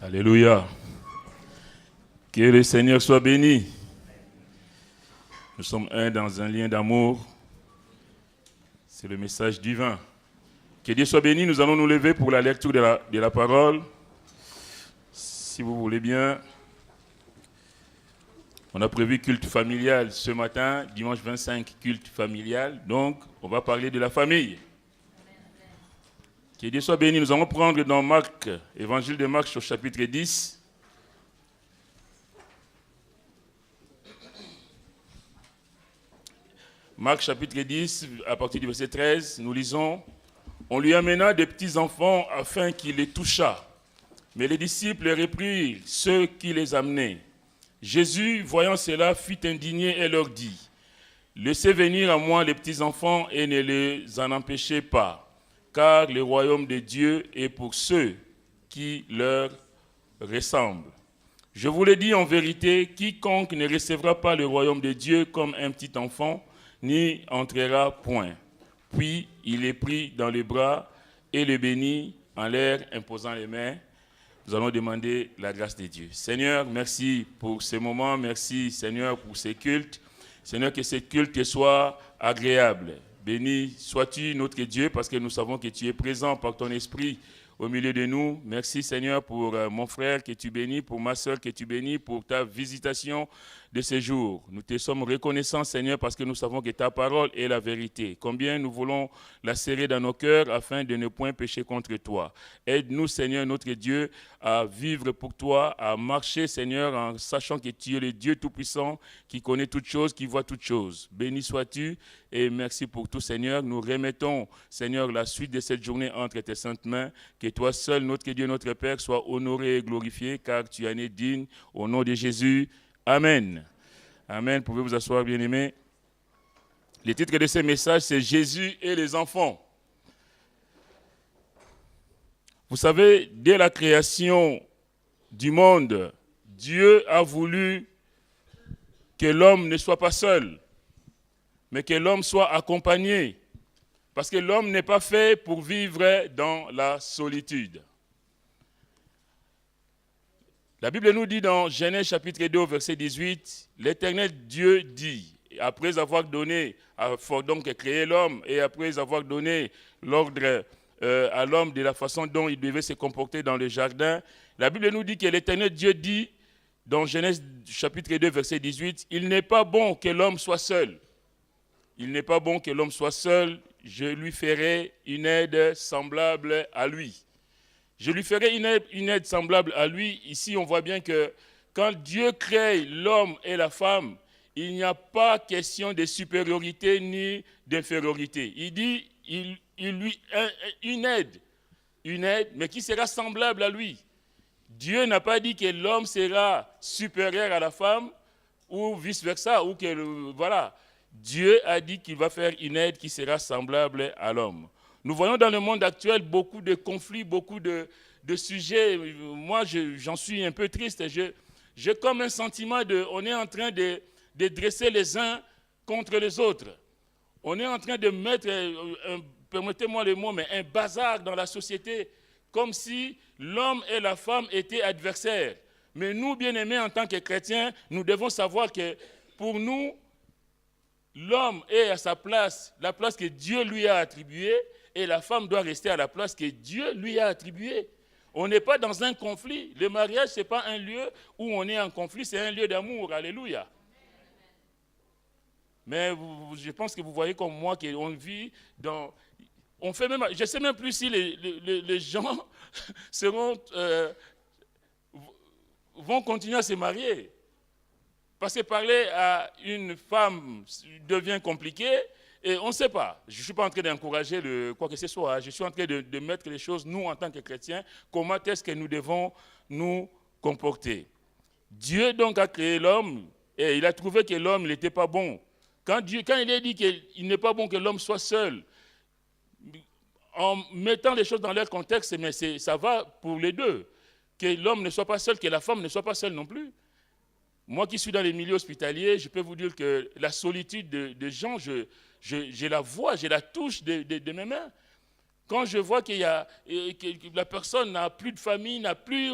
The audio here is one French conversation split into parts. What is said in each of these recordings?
Alléluia. Que le Seigneur soit béni. Nous sommes un dans un lien d'amour. C'est le message divin. Que Dieu soit béni. Nous allons nous lever pour la lecture de la parole. Si vous voulez bien. On a prévu culte familial ce matin, dimanche 25, culte familial. Donc, on va parler de la famille. Que Dieu soit béni. Nous allons prendre dans Marc, évangile de Marc, au chapitre 10. Marc, chapitre 10, à partir du verset 13, nous lisons « On lui amena des petits enfants afin qu'il les touchât. Mais les disciples reprirent ceux qui les amenaient. Jésus, voyant cela, fut indigné et leur dit « Laissez venir à moi les petits enfants et ne les en empêchez pas, car le royaume de Dieu est pour ceux qui leur ressemblent. Je vous le dis en vérité, quiconque ne recevra pas le royaume de Dieu comme un petit enfant, n'y entrera point. » Puis il les prit dans les bras et les bénit en l'air, imposant les mains. Nous allons demander la grâce de Dieu. Seigneur, merci pour ce moment. Merci, Seigneur, pour ces cultes. Seigneur, que ces cultes soient agréables. Béni sois-tu, notre Dieu, parce que nous savons que tu es présent par ton esprit au milieu de nous. Merci, Seigneur, pour mon frère que tu bénis, pour ma soeur que tu bénis, pour ta visitation de ce jour. Nous te sommes reconnaissants, Seigneur, parce que nous savons que ta parole est la vérité. Combien nous voulons la serrer dans nos cœurs afin de ne point pécher contre toi. Aide-nous, Seigneur, notre Dieu, à vivre pour toi, à marcher, Seigneur, en sachant que tu es le Dieu Tout-Puissant, qui connaît toutes choses, qui voit toutes choses. Béni sois-tu et merci pour tout, Seigneur. Nous remettons, Seigneur, la suite de cette journée entre tes saintes mains. Que toi seul, notre Dieu, notre Père, sois honoré et glorifié, car tu en es digne. Au nom de Jésus, Amen. Amen. Pouvez vous asseoir, bien-aimés. Le titre de ce message, c'est « Jésus et les enfants ». Vous savez, dès la création du monde, Dieu a voulu que l'homme ne soit pas seul, mais que l'homme soit accompagné. Parce que l'homme n'est pas fait pour vivre dans la solitude. La Bible nous dit dans Genèse chapitre 2, verset 18, l'Éternel Dieu dit, après avoir donné, donc créé l'homme, et après avoir donné l'ordre à l'homme de la façon dont il devait se comporter dans le jardin, la Bible nous dit que l'Éternel Dieu dit, dans Genèse chapitre 2, verset 18, il n'est pas bon que l'homme soit seul. Il n'est pas bon que l'homme soit seul, je lui ferai une aide semblable à lui. Je lui ferai une aide semblable à lui. Ici, on voit bien que quand Dieu crée l'homme et la femme, il n'y a pas question de supériorité ni d'infériorité. Il dit, il lui une aide, mais qui sera semblable à lui. Dieu n'a pas dit que l'homme sera supérieur à la femme ou vice-versa, ou que, voilà. Dieu a dit qu'il va faire une aide qui sera semblable à l'homme. Nous voyons dans le monde actuel beaucoup de conflits, beaucoup de sujets. Moi, j'en suis un peu triste. J'ai comme un sentiment on est en train de dresser les uns contre les autres. On est en train de mettre, permettez-moi le mot, mais un bazar dans la société, comme si l'homme et la femme étaient adversaires. Mais nous, bien-aimés, en tant que chrétiens, nous devons savoir que pour nous, l'homme est à sa place, la place que Dieu lui a attribuée, et la femme doit rester à la place que Dieu lui a attribuée. On n'est pas dans un conflit. Le mariage, ce n'est pas un lieu où on est en conflit, c'est un lieu d'amour. Alléluia. Mais je pense que vous voyez comme moi qu'on vit dans... On fait même, je ne sais même plus si les gens vont continuer à se marier. Parce que parler à une femme devient compliqué et on ne sait pas. Je ne suis pas en train d'encourager quoi que ce soit. Je suis en train de mettre les choses, nous, en tant que chrétiens, comment est-ce que nous devons nous comporter. Dieu, donc, a créé l'homme et il a trouvé que l'homme n'était pas bon. Quand il a dit qu'il n'est pas bon que l'homme soit seul, en mettant les choses dans leur contexte, mais ça va pour les deux. Que l'homme ne soit pas seul, que la femme ne soit pas seule non plus. Moi qui suis dans les milieux hospitaliers, je peux vous dire que la solitude des gens, je la vois, je la touche de mes mains. Quand je vois que la personne n'a plus de famille, n'a plus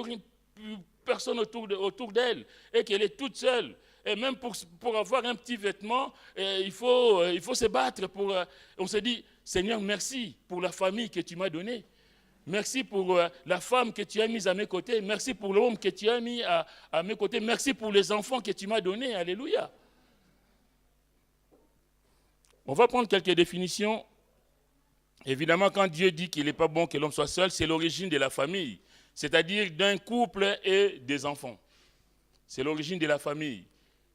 plus personne autour d'elle et qu'elle est toute seule. Et même pour avoir un petit vêtement, il faut se battre. On se dit, Seigneur, merci pour la famille que tu m'as donnée. Merci pour la femme que tu as mise à mes côtés. Merci pour l'homme que tu as mis à mes côtés. Merci pour les enfants que tu m'as donnés. Alléluia. On va prendre quelques définitions. Évidemment, quand Dieu dit qu'il n'est pas bon que l'homme soit seul, c'est l'origine de la famille, c'est-à-dire d'un couple et des enfants. C'est l'origine de la famille.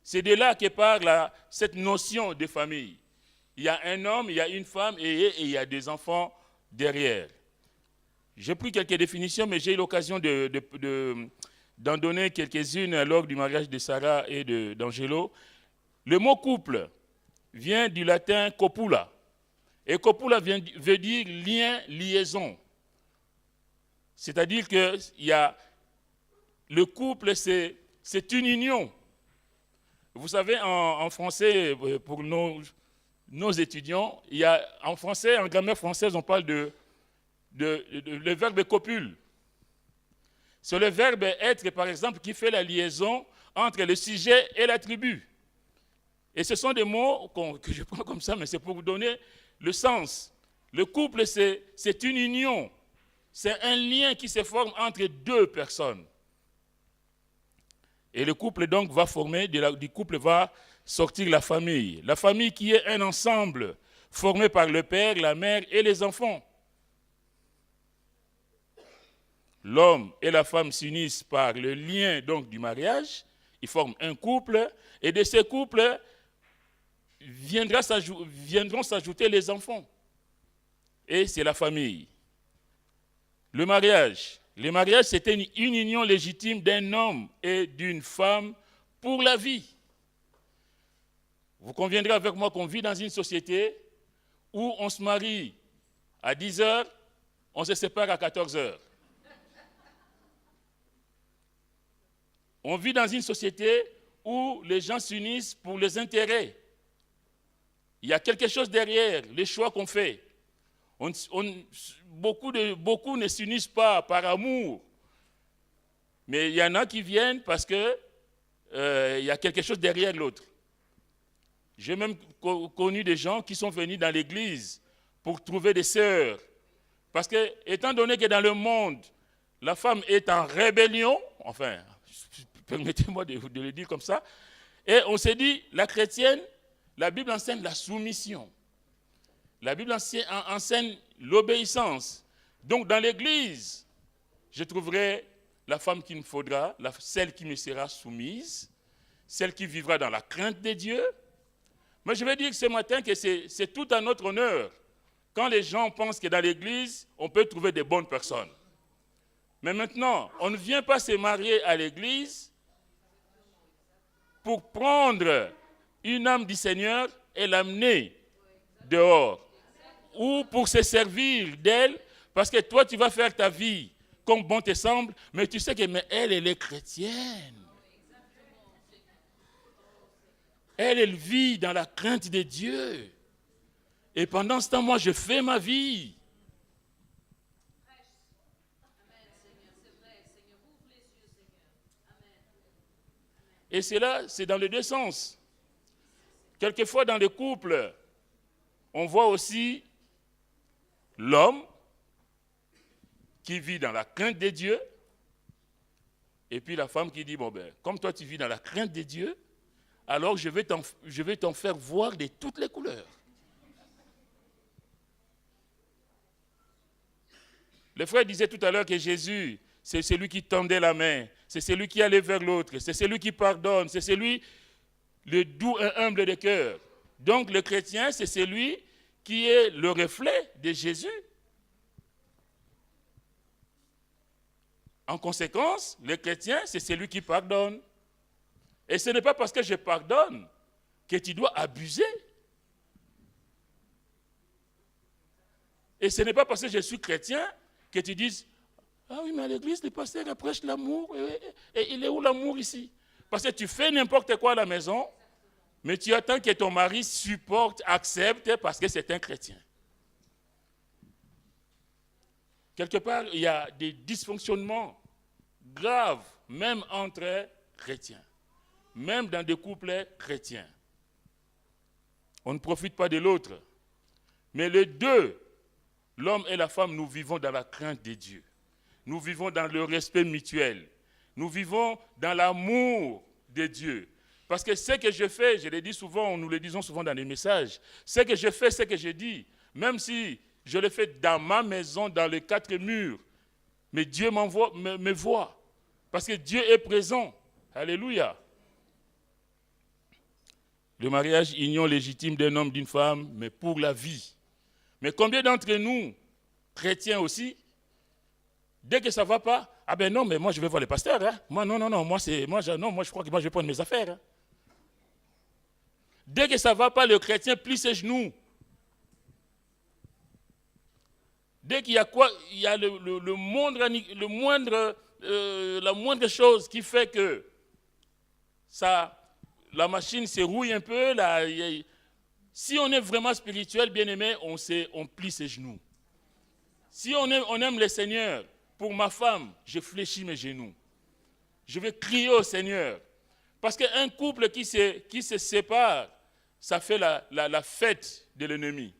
C'est de là que part cette notion de famille. Il y a un homme, il y a une femme et il y a des enfants derrière. J'ai pris quelques définitions, mais j'ai eu l'occasion d'en donner quelques-unes lors du mariage de Sarah et d'Angelo. Le mot couple vient du latin copula. Et copula veut dire lien, liaison. C'est-à-dire que le couple, c'est une union. Vous savez, en français, pour nos étudiants, en français, en grammaire française, on parle le verbe copule. C'est le verbe être, par exemple, qui fait la liaison entre le sujet et l'attribut. Et ce sont des mots que je prends comme ça, mais c'est pour vous donner le sens. Le couple, c'est une union. C'est un lien qui se forme entre deux personnes. Et le couple, donc, va former, du couple va sortir la famille. La famille qui est un ensemble formé par le père, la mère et les enfants. L'homme et la femme s'unissent par le lien donc, du mariage. Ils forment un couple. Et de ce couple viendront s'ajouter les enfants. Et c'est la famille. Le mariage, c'était une union légitime d'un homme et d'une femme pour la vie. Vous conviendrez avec moi qu'on vit dans une société où on se marie à 10 heures, on se sépare à 14 heures. On vit dans une société où les gens s'unissent pour les intérêts. Il y a quelque chose derrière les choix qu'on fait. Beaucoup ne s'unissent pas par amour, mais il y en a qui viennent parce qu'il y a quelque chose derrière l'autre. J'ai même connu des gens qui sont venus dans l'église pour trouver des sœurs. Parce que, étant donné que dans le monde, la femme est en rébellion, enfin, permettez-moi de le dire comme ça, et on s'est dit, la chrétienne, la Bible enseigne la soumission. La Bible enseigne l'obéissance. Donc dans l'église, je trouverai la femme qu'il me faudra, celle qui me sera soumise, celle qui vivra dans la crainte de Dieu. Mais je vais dire ce matin que c'est tout à notre honneur quand les gens pensent que dans l'église, on peut trouver des bonnes personnes. Mais maintenant, on ne vient pas se marier à l'église pour prendre une âme du Seigneur et l'amener dehors. Ou pour se servir d'elle, parce que toi, tu vas faire ta vie comme bon te semble, mais tu sais que elle est chrétienne. Elle vit dans la crainte de Dieu. Et pendant ce temps, moi, je fais ma vie. Et c'est dans les deux sens. Quelquefois, dans les couples, on voit aussi l'homme qui vit dans la crainte de Dieu, et puis la femme qui dit, bon ben, comme toi tu vis dans la crainte de Dieu, alors je vais t'en faire voir de toutes les couleurs. Le frère disait tout à l'heure que Jésus, c'est celui qui tendait la main, c'est celui qui allait vers l'autre, c'est celui qui pardonne, c'est celui, le doux et humble de cœur. Donc le chrétien, c'est celui qui est le reflet de Jésus. En conséquence, le chrétien, c'est celui qui pardonne. Et ce n'est pas parce que je pardonne que tu dois abuser. Et ce n'est pas parce que je suis chrétien que tu dises, ah oui, mais à l'église, le pasteur prêche l'amour. Et il est où l'amour ici? Parce que tu fais n'importe quoi à la maison, mais tu attends que ton mari supporte, accepte, parce que c'est un chrétien. Quelque part, il y a des dysfonctionnements grave, même entre chrétiens, même dans des couples chrétiens. On ne profite pas de l'autre. Mais les deux, l'homme et la femme, nous vivons dans la crainte de Dieu. Nous vivons dans le respect mutuel. Nous vivons dans l'amour de Dieu. Parce que ce que je fais, je le dis souvent, nous le disons souvent dans les messages, ce que je fais, ce que je dis, même si je le fais dans ma maison, dans les quatre murs, mais Dieu me voit. Parce que Dieu est présent. Alléluia. Le mariage, union légitime d'un homme, d'une femme, mais pour la vie. Mais combien d'entre nous, chrétiens aussi, dès que ça ne va pas, ah ben non, mais moi je vais voir le pasteur. Hein. Moi, non, moi je crois que moi je vais prendre mes affaires. Hein. Dès que ça ne va pas, le chrétien plie ses genoux. Dès qu'il y a quoi, il y a la moindre chose qui fait que la machine se rouille un peu. Si on est vraiment spirituel, bien aimé, on plie ses genoux. Si on aime le Seigneur, pour ma femme, je fléchis mes genoux. Je vais crier au Seigneur. Parce qu'un couple qui se sépare, ça fait la fête de l'ennemi.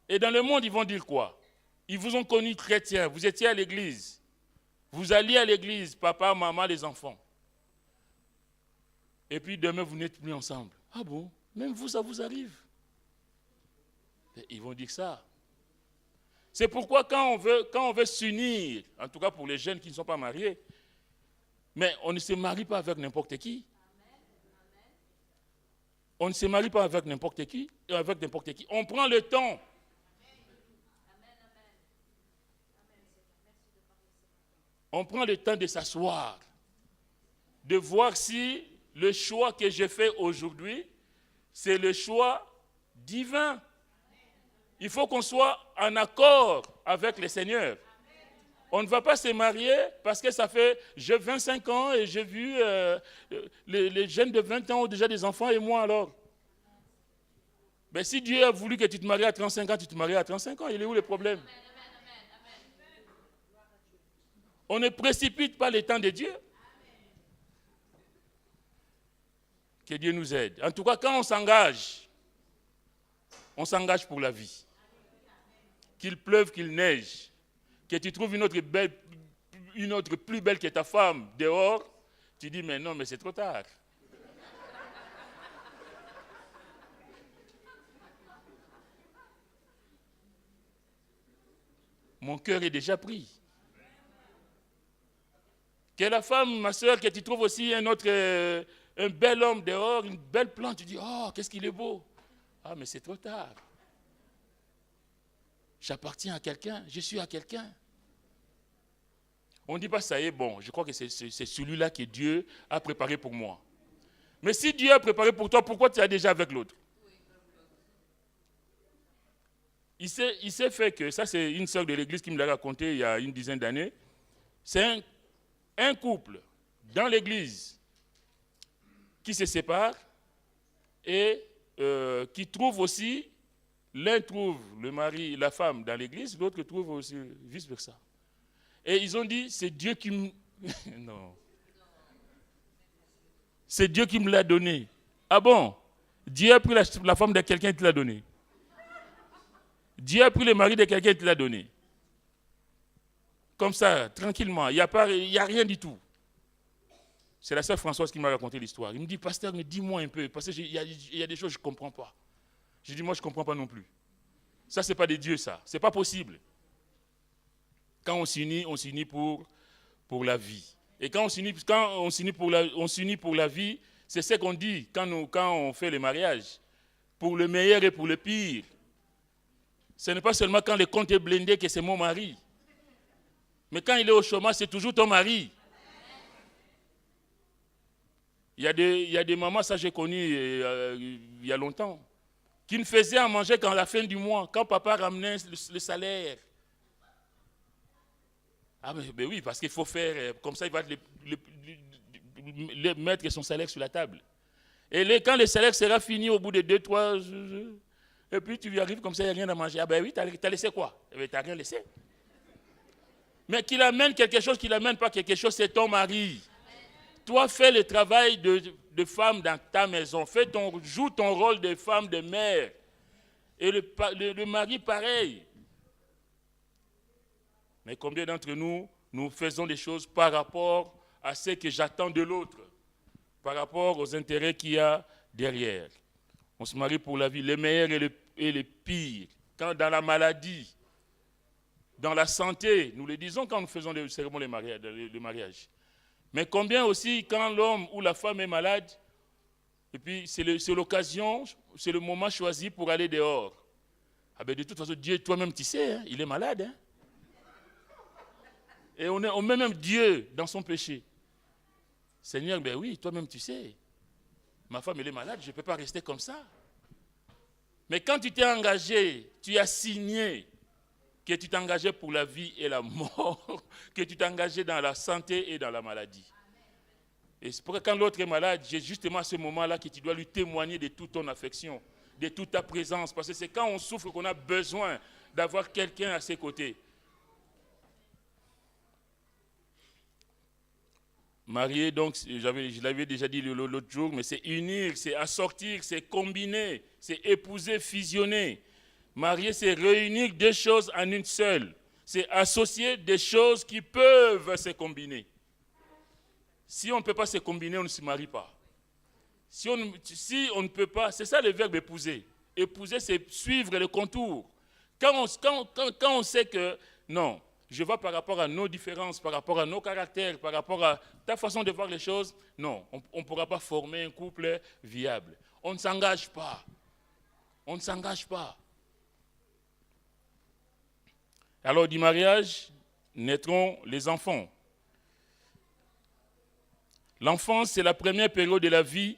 Et dans le monde, ils vont dire quoi? Ils vous ont connu chrétien, vous étiez à l'église. Vous alliez à l'église, papa, maman, les enfants. Et puis demain, vous n'êtes plus ensemble. Ah bon? Même vous, ça vous arrive? Et ils vont dire ça. C'est pourquoi quand on veut s'unir, en tout cas pour les jeunes qui ne sont pas mariés, mais on ne se marie pas avec n'importe qui. On ne se marie pas avec n'importe qui. On prend le temps. On prend le temps de s'asseoir, de voir si le choix que j'ai fait aujourd'hui, c'est le choix divin. Il faut qu'on soit en accord avec le Seigneur. On ne va pas se marier parce que ça fait, j'ai 25 ans et j'ai vu les jeunes de 20 ans ont déjà des enfants et moi alors. Mais si Dieu a voulu que tu te maries à 35 ans, tu te maries à 35 ans. Il est où le problème? On ne précipite pas le temps de Dieu. Que Dieu nous aide. En tout cas, quand on s'engage pour la vie. Qu'il pleuve, qu'il neige, que tu trouves une autre plus belle que ta femme dehors, tu dis, mais non, mais c'est trop tard. Mon cœur est déjà pris. Que la femme, ma soeur, que tu trouves aussi un bel homme dehors, une belle plante, tu dis, oh, qu'est-ce qu'il est beau. Ah, mais c'est trop tard. J'appartiens à quelqu'un, je suis à quelqu'un. On ne dit pas, ça y est, bon, je crois que c'est celui-là que Dieu a préparé pour moi. Mais si Dieu a préparé pour toi, pourquoi tu es déjà avec l'autre? Il s'est fait que, ça c'est une sœur de l'église qui me l'a raconté il y a une dizaine d'années, c'est un couple dans l'église qui se sépare et qui trouve aussi, l'un trouve le mari, la femme dans l'église, l'autre trouve aussi vice-versa. Et ils ont dit, c'est Dieu qui me... non. C'est Dieu qui me l'a donné. Ah bon? Dieu a pris la femme de quelqu'un et te l'a donné. Dieu a pris le mari de quelqu'un et te l'a donné. Comme ça, tranquillement, il n'y a rien du tout. C'est la sœur Françoise qui m'a raconté l'histoire. Il me dit, pasteur, mais dis-moi un peu, parce qu'il y a des choses que je ne comprends pas. J'ai dit, moi, je ne comprends pas non plus. Ça, ce n'est pas de Dieu, ça. Ce n'est pas possible. Quand on s'unit pour la vie. Et quand on s'unit pour la vie, c'est ce qu'on dit quand on fait le mariage. Pour le meilleur et pour le pire. Ce n'est pas seulement quand le compte est blindé que c'est mon mari. Mais quand il est au chômage, c'est toujours ton mari. Il y a des mamans, ça j'ai connu il y a longtemps, qui ne faisaient à manger qu'à la fin du mois, quand papa ramenait le salaire. Ah mais oui, parce qu'il faut faire, comme ça il va mettre son salaire sur la table. Et quand le salaire sera fini au bout de 2-3 jours, et puis tu lui arrives comme ça, il n'y a rien à manger. Ah ben oui, tu as laissé quoi? Eh bien, tu n'as rien laissé. Mais qu'il amène quelque chose, qu'il n'amène pas quelque chose, c'est ton mari. Toi, fais le travail de femme dans ta maison. Joue ton rôle de femme, de mère. Et le mari, pareil. Mais combien d'entre nous, nous faisons des choses par rapport à ce que j'attends de l'autre, par rapport aux intérêts qu'il y a derrière. On se marie pour la vie, les meilleurs et les pires. Quand dans la maladie, dans la santé, nous le disons quand nous faisons les cérémonies de mariage. Mais combien aussi quand l'homme ou la femme est malade, et puis c'est l'occasion, c'est le moment choisi pour aller dehors. Ah ben de toute façon, Dieu, toi-même tu sais, hein, il est malade. Hein? Et on met même Dieu dans son péché. Seigneur, ben oui, toi-même tu sais. Ma femme, elle est malade, je ne peux pas rester comme ça. Mais quand tu t'es engagé, tu as signé que tu t'es engagé pour la vie et la mort, que tu t'es engagé dans la santé et dans la maladie. Et c'est pourquoi quand l'autre est malade, c'est justement à ce moment-là que tu dois lui témoigner de toute ton affection, de toute ta présence. Parce que c'est quand on souffre qu'on a besoin d'avoir quelqu'un à ses côtés. Marié, donc, je l'avais déjà dit l'autre jour, mais c'est unir, c'est assortir, c'est combiner, c'est épouser, fusionner. Marié, c'est réunir deux choses en une seule. C'est associer des choses qui peuvent se combiner. Si on ne peut pas se combiner, on ne se marie pas. Si on ne peut pas, c'est ça le verbe épouser. Épouser, c'est suivre le contour. Quand on sait que, non, je vois par rapport à nos différences, par rapport à nos caractères, par rapport à ta façon de voir les choses, non, on ne pourra pas former un couple viable. On ne s'engage pas. On ne s'engage pas. Alors du mariage naîtront les enfants. L'enfance, c'est la première période de la vie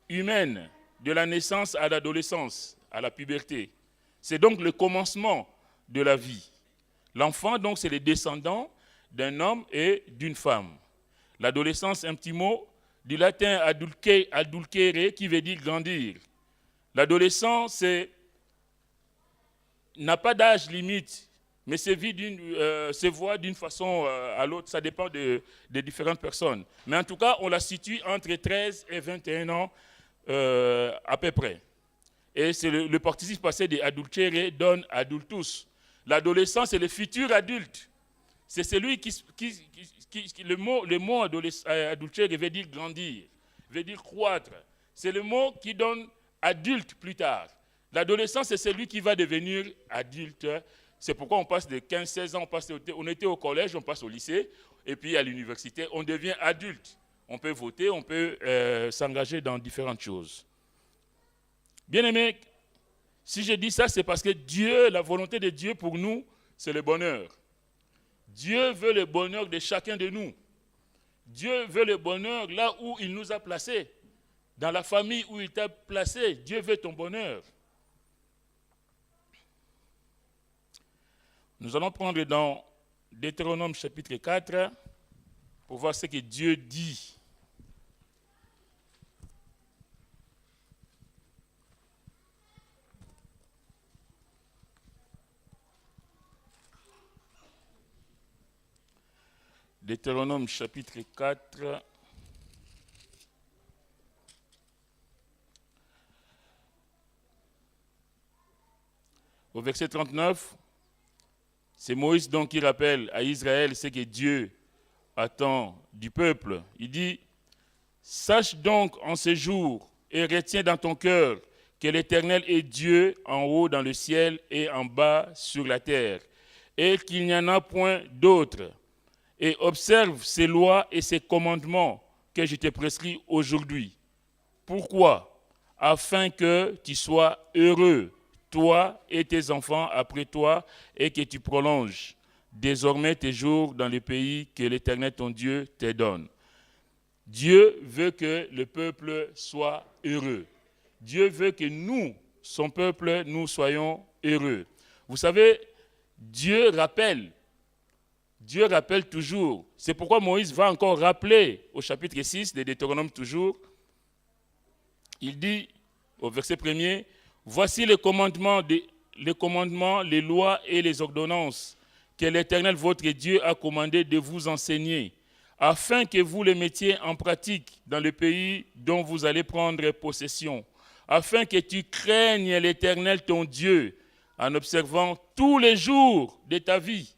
humaine, de la naissance à l'adolescence, à la puberté. C'est donc le commencement de la vie. L'enfant, donc, c'est le descendant d'un homme et d'une femme. L'adolescence, un petit mot du latin adulcere, qui veut dire grandir. L'adolescent, n'a pas d'âge limite, mais se voit d'une façon à l'autre, ça dépend de différentes personnes. Mais en tout cas, on la situe entre 13 et 21 ans à peu près. Et c'est le participe passé de adulcere donne adultus. L'adolescent, c'est le futur adulte. C'est celui le mot adultère veut dire grandir, veut dire croître. C'est le mot qui donne adulte plus tard. L'adolescent, c'est celui qui va devenir adulte. C'est pourquoi on passe de 15-16 ans, on était au collège, on passe au lycée, et puis à l'université, on devient adulte. On peut voter, on peut s'engager dans différentes choses. Bien-aimés, si je dis ça, c'est parce que Dieu, la volonté de Dieu pour nous, c'est le bonheur. Dieu veut le bonheur de chacun de nous. Dieu veut le bonheur là où il nous a placés. Dans la famille où il t'a placé, Dieu veut ton bonheur. Nous allons prendre dans Deutéronome chapitre 4 pour voir ce que Dieu dit. Deutéronome chapitre 4. Au verset 39, c'est Moïse donc qui rappelle à Israël ce que Dieu attend du peuple. Il dit, « Sache donc en ce jour et retiens dans ton cœur que l'Éternel est Dieu en haut dans le ciel et en bas sur la terre, et qu'il n'y en a point d'autre. Et observe ces lois et ces commandements que je te prescris aujourd'hui. Pourquoi? Afin que tu sois heureux, toi et tes enfants après toi, et que tu prolonges désormais tes jours dans le pays que l'Éternel ton Dieu te donne. » Dieu veut que le peuple soit heureux. Dieu veut que nous, son peuple, nous soyons heureux. Vous savez, Dieu rappelle toujours. C'est pourquoi Moïse va encore rappeler au chapitre 6 de Deutéronome toujours. Il dit au verset 1er, « Voici les commandements, les lois et les ordonnances que l'Éternel votre Dieu a commandé de vous enseigner, afin que vous les mettiez en pratique dans le pays dont vous allez prendre possession, afin que tu craignes l'Éternel ton Dieu en observant tous les jours de ta vie,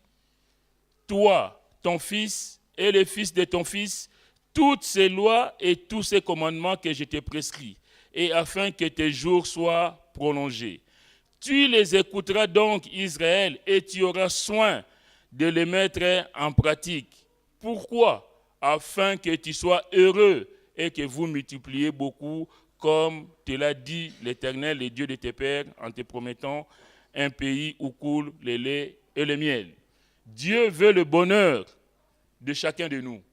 toi, ton fils et le fils de ton fils, toutes ces lois et tous ces commandements que je t'ai prescrits, et afin que tes jours soient prolongés. Tu les écouteras donc, Israël, et tu auras soin de les mettre en pratique. Pourquoi? Afin que tu sois heureux et que vous multipliez beaucoup, comme te l'a dit l'Éternel, le Dieu de tes pères, en te promettant un pays où coule le lait et le miel. Dieu veut le bonheur de chacun de nous.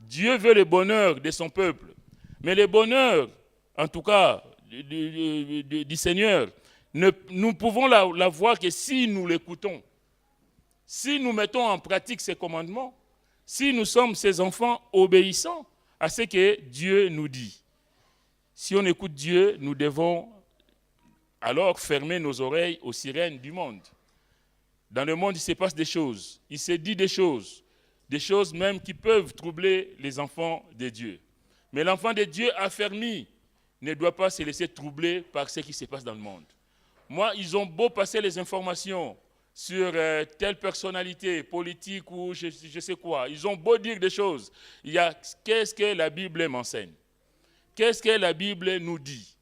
Dieu veut le bonheur de son peuple. Mais le bonheur, en tout cas, du Seigneur, nous pouvons l'avoir que si nous l'écoutons, si nous mettons en pratique ses commandements, si nous sommes ses enfants obéissants à ce que Dieu nous dit. Si on écoute Dieu, nous devons alors fermer nos oreilles aux sirènes du monde. Dans le monde, il se passe des choses, il se dit des choses même qui peuvent troubler les enfants de Dieu. Mais l'enfant de Dieu affermi ne doit pas se laisser troubler par ce qui se passe dans le monde. Moi, ils ont beau passer les informations sur telle personnalité politique ou je sais quoi, ils ont beau dire des choses. Il y a qu'est-ce que la Bible m'enseigne? Qu'est-ce que la Bible nous dit?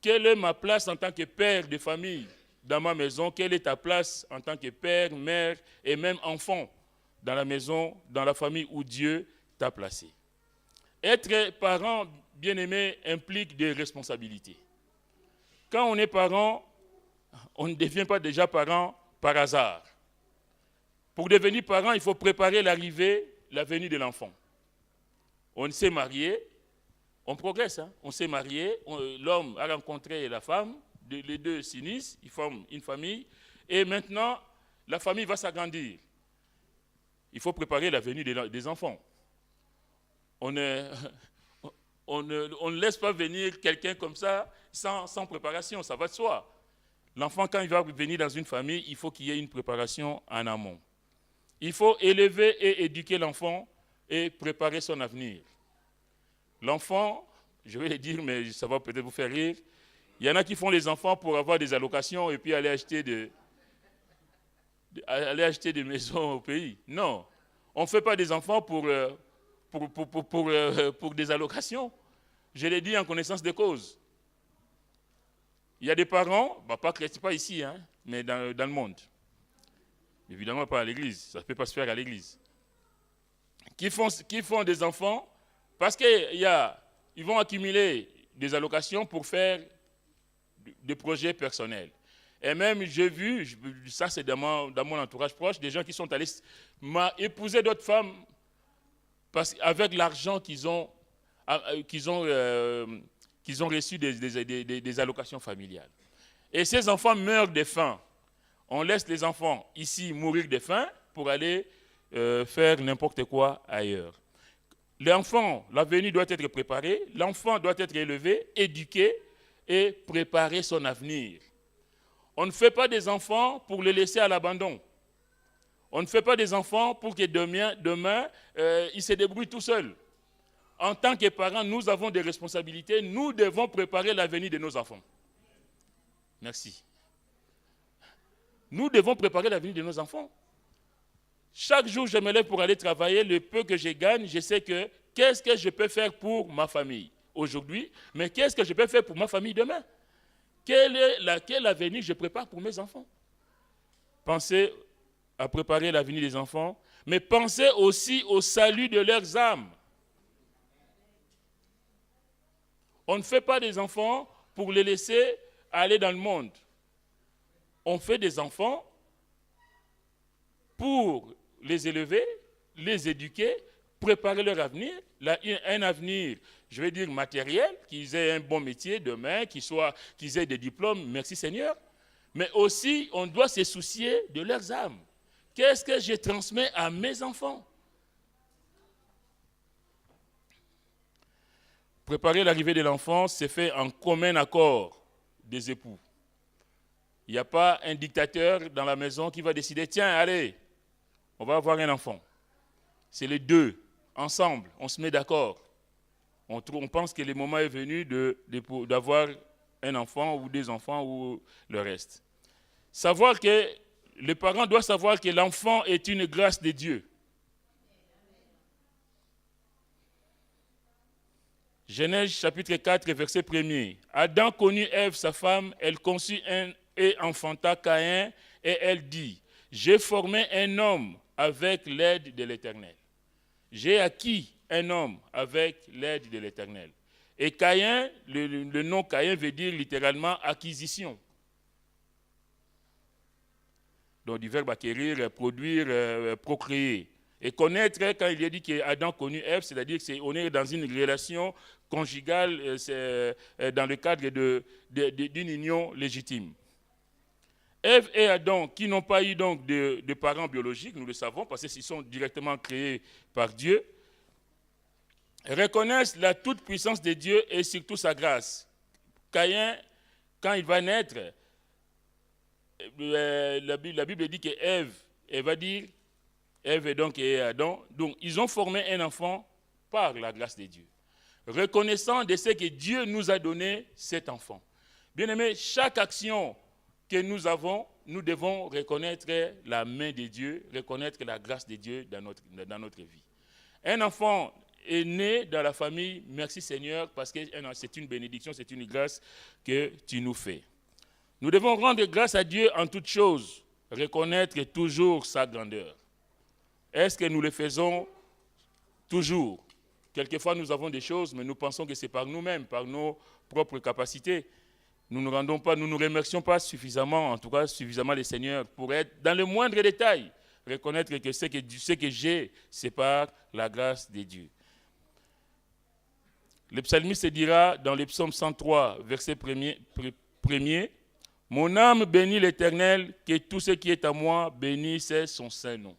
Quelle est ma place en tant que père de famille dans ma maison? Quelle est ta place en tant que père, mère et même enfant dans la maison, dans la famille où Dieu t'a placé? Être parent, bien-aimé, implique des responsabilités. Quand on est parent, on ne devient pas déjà parent par hasard. Pour devenir parent, il faut préparer l'arrivée, la venue de l'enfant. On s'est marié, on progresse, hein? On s'est marié, l'homme a rencontré la femme, les deux s'unissent, ils forment une famille, et maintenant, la famille va s'agrandir. Il faut préparer la venue des enfants. On ne laisse pas venir quelqu'un comme ça sans préparation, ça va de soi. L'enfant, quand il va venir dans une famille, il faut qu'il y ait une préparation en amont. Il faut élever et éduquer l'enfant et préparer son avenir. L'enfant, je vais le dire, mais ça va peut-être vous faire rire, il y en a qui font les enfants pour avoir des allocations et puis aller acheter des maisons au pays. Non, on ne fait pas des enfants pour des allocations. Je l'ai dit en connaissance de cause. Il y a des parents, pas ici, hein, mais dans le monde. Évidemment pas à l'église, ça ne peut pas se faire à l'église. Qui font des enfants parce qu'ils vont accumuler des allocations pour faire des projets personnels. Et même, j'ai vu, ça c'est dans mon entourage proche, des gens qui sont allés épouser d'autres femmes avec l'argent qu'ils ont reçu des allocations familiales. Et ces enfants meurent de faim. On laisse les enfants ici mourir de faim pour aller faire n'importe quoi ailleurs. L'enfant, l'avenir doit être préparé, l'enfant doit être élevé, éduqué et préparer son avenir. On ne fait pas des enfants pour les laisser à l'abandon. On ne fait pas des enfants pour que demain ils se débrouillent tout seuls. En tant que parents, nous avons des responsabilités. Nous devons préparer l'avenir de nos enfants. Merci. Nous devons préparer l'avenir de nos enfants. Chaque jour, je me lève pour aller travailler. Le peu que je gagne, je sais que qu'est-ce que je peux faire pour ma famille aujourd'hui, mais qu'est-ce que je peux faire pour ma famille demain? Quel avenir je prépare pour mes enfants? Pensez à préparer l'avenir des enfants, mais pensez aussi au salut de leurs âmes. On ne fait pas des enfants pour les laisser aller dans le monde. On fait des enfants pour les élever, les éduquer, préparer leur avenir, un avenir, je vais dire matériel, qu'ils aient un bon métier demain, qu'ils aient des diplômes, merci Seigneur. Mais aussi, on doit se soucier de leurs âmes. Qu'est-ce que je transmets à mes enfants? Préparer l'arrivée de l'enfant, c'est fait en commun accord des époux. Il n'y a pas un dictateur dans la maison qui va décider, tiens, allez, on va avoir un enfant. C'est les deux, ensemble, on se met d'accord. On pense que le moment est venu d'avoir un enfant ou des enfants ou le reste. Savoir que les parents doivent savoir que l'enfant est une grâce de Dieu. Genèse chapitre 4, verset 1er. Adam connut Ève, sa femme, elle conçut et enfanta Caïn, et elle dit, j'ai formé un homme avec l'aide de l'Éternel. J'ai acquis un homme avec l'aide de l'Éternel. Et Caïn, le nom Caïn veut dire littéralement acquisition. Donc du verbe acquérir, produire, procréer. Et connaître, quand il est dit qu'Adam connut Ève, c'est-à-dire qu'on est dans une relation conjugale, dans le cadre d'une union légitime. Ève et Adam, qui n'ont pas eu donc de parents biologiques, nous le savons, parce qu'ils sont directement créés par Dieu, reconnaissent la toute-puissance de Dieu et surtout sa grâce. Caïn, quand il va naître, la Bible dit que Ève, elle va dire, Ève et Adam, donc ils ont formé un enfant par la grâce de Dieu, reconnaissant de ce que Dieu nous a donné cet enfant. Bien-aimés, chaque action que nous avons, nous devons reconnaître la main de Dieu, reconnaître la grâce de Dieu dans notre vie. Un enfant est né dans la famille, merci Seigneur, parce que c'est une bénédiction, c'est une grâce que tu nous fais. Nous devons rendre grâce à Dieu en toutes choses, reconnaître toujours sa grandeur. Est-ce que nous le faisons toujours? Quelquefois, nous avons des choses, mais nous pensons que c'est par nous-mêmes, par nos propres capacités. Nous ne nous remercions pas suffisamment, en tout cas suffisamment le Seigneur, pour être dans le moindre détail, reconnaître que ce que j'ai, c'est par la grâce de Dieu. Le psalmiste dira dans le psaume 103, verset 1er, « Mon âme bénit l'Éternel, que tout ce qui est à moi bénisse son saint nom. »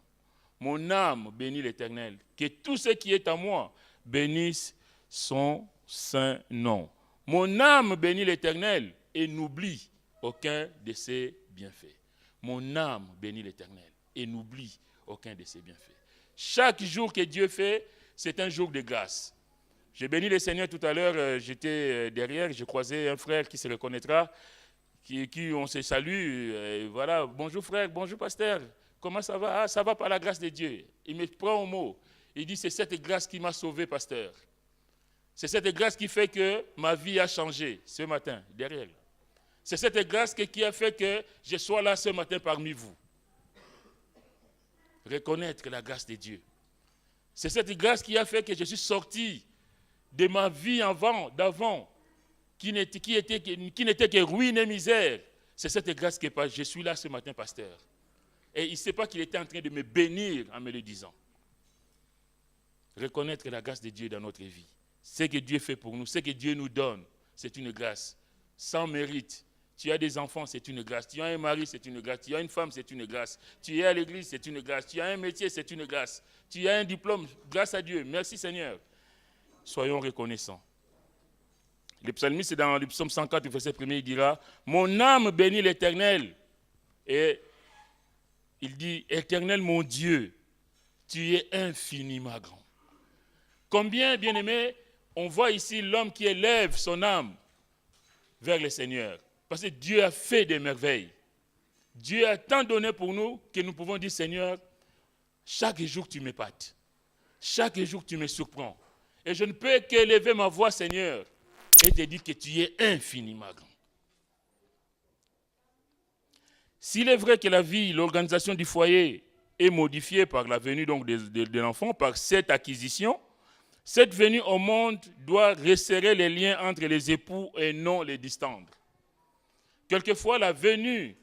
Mon âme bénit l'Éternel, que tout ce qui est à moi bénisse son saint nom. Mon âme bénit l'Éternel et n'oublie aucun de ses bienfaits. Mon âme bénit l'Éternel et n'oublie aucun de ses bienfaits. Chaque jour que Dieu fait, c'est un jour de grâce. J'ai béni le Seigneur tout à l'heure, j'étais derrière, j'ai croisé un frère qui se reconnaîtra, qui on se salue, voilà, bonjour frère, bonjour pasteur. Comment ça va? Ah, ça va par la grâce de Dieu. Il me prend au mot. Il dit, c'est cette grâce qui m'a sauvé, pasteur. C'est cette grâce qui fait que ma vie a changé ce matin, derrière. C'est cette grâce qui a fait que je sois là ce matin parmi vous. Reconnaître la grâce de Dieu. C'est cette grâce qui a fait que je suis sorti de ma vie d'avant, qui n'était que ruine et misère. C'est cette grâce que je suis là ce matin, pasteur. Et il ne sait pas qu'il était en train de me bénir en me le disant. Reconnaître la grâce de Dieu dans notre vie. Ce que Dieu fait pour nous, ce que Dieu nous donne, c'est une grâce. Sans mérite. Tu as des enfants, c'est une grâce. Tu as un mari, c'est une grâce. Tu as une femme, c'est une grâce. Tu es à l'église, c'est une grâce. Tu as un métier, c'est une grâce. Tu as un diplôme, grâce à Dieu. Merci Seigneur. Soyons reconnaissants. Le psalmiste, dans le psaume 104, verset 1er, il dira, « Mon âme bénit l'Éternel. » Et il dit, « Éternel mon Dieu, tu es infiniment grand. » Combien, bien-aimés, on voit ici l'homme qui élève son âme vers le Seigneur. Parce que Dieu a fait des merveilles. Dieu a tant donné pour nous que nous pouvons dire, Seigneur, chaque jour tu m'épates. Chaque jour tu me surprends. Et je ne peux qu'élever ma voix, Seigneur, et te dire que tu es infiniment grand. S'il est vrai que la vie, l'organisation du foyer est modifiée par la venue donc de l'enfant, par cette acquisition, cette venue au monde doit resserrer les liens entre les époux et non les distendre. Quelquefois, la venue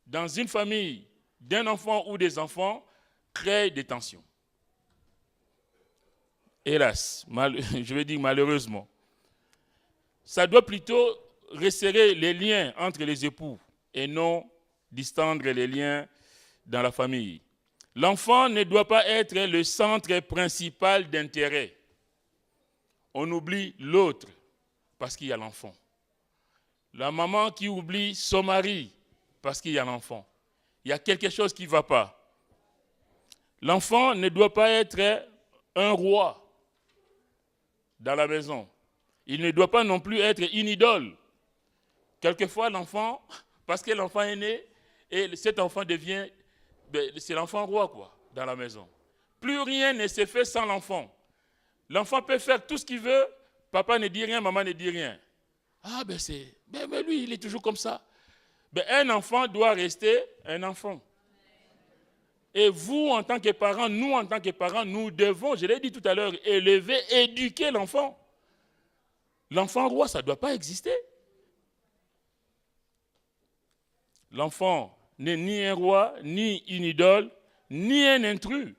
dans une famille d'un enfant ou des enfants crée des tensions. Hélas, je vais dire malheureusement. Ça doit plutôt resserrer les liens entre les époux et non distendre les liens dans la famille. L'enfant ne doit pas être le centre principal d'intérêt. On oublie l'autre parce qu'il y a l'enfant. La maman qui oublie son mari parce qu'il y a l'enfant. Il y a quelque chose qui ne va pas. L'enfant ne doit pas être un roi dans la maison. Il ne doit pas non plus être une idole. Quelquefois, l'enfant, parce que l'enfant est né, et cet enfant devient, c'est l'enfant roi, quoi, dans la maison. Plus rien ne se fait sans l'enfant. L'enfant peut faire tout ce qu'il veut, papa ne dit rien, maman ne dit rien. Ah, mais lui, il est toujours comme ça. Un enfant doit rester un enfant. Et vous, en tant que parents, nous, en tant que parents, nous devons, je l'ai dit tout à l'heure, élever, éduquer l'enfant. L'enfant roi, ça ne doit pas exister. L'enfant n'est ni un roi, ni une idole, ni un intrus.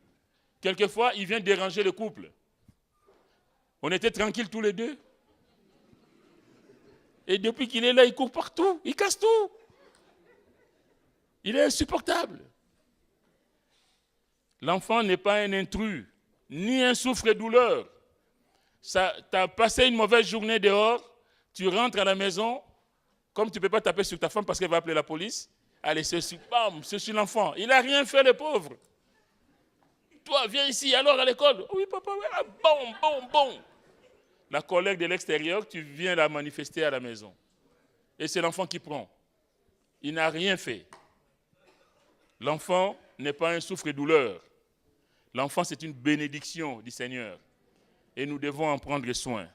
Quelquefois, il vient déranger le couple. On était tranquilles tous les deux. Et depuis qu'il est là, il court partout, il casse tout. Il est insupportable. L'enfant n'est pas un intrus, ni un souffre-douleur. Tu as passé une mauvaise journée dehors, tu rentres à la maison, comme tu ne peux pas taper sur ta femme parce qu'elle va appeler la police, allez, c'est sur l'enfant. Il n'a rien fait, le pauvre. Toi, viens ici, alors à l'école. Oui, papa, oui, bon. La colère de l'extérieur, tu viens la manifester à la maison. Et c'est l'enfant qui prend. Il n'a rien fait. L'enfant n'est pas un souffre-douleur. L'enfant, c'est une bénédiction du Seigneur. Et nous devons en prendre soin.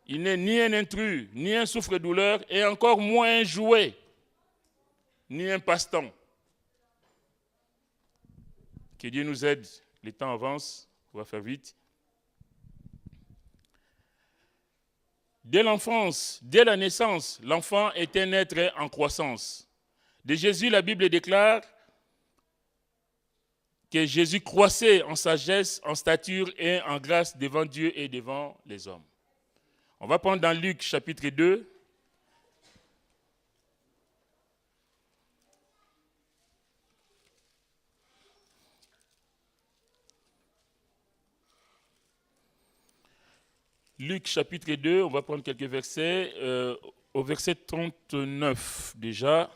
Il n'est ni un intrus, ni un souffre-douleur, et encore moins un jouet, ni un passe-temps. Que Dieu nous aide. Les temps avancent, on va faire vite. Dès l'enfance, dès la naissance, l'enfant est un être en croissance. De Jésus, la Bible déclare que Jésus croissait en sagesse, en stature et en grâce devant Dieu et devant les hommes. On va prendre dans Luc chapitre 2. Luc chapitre 2, on va prendre quelques versets. Au verset 39 déjà.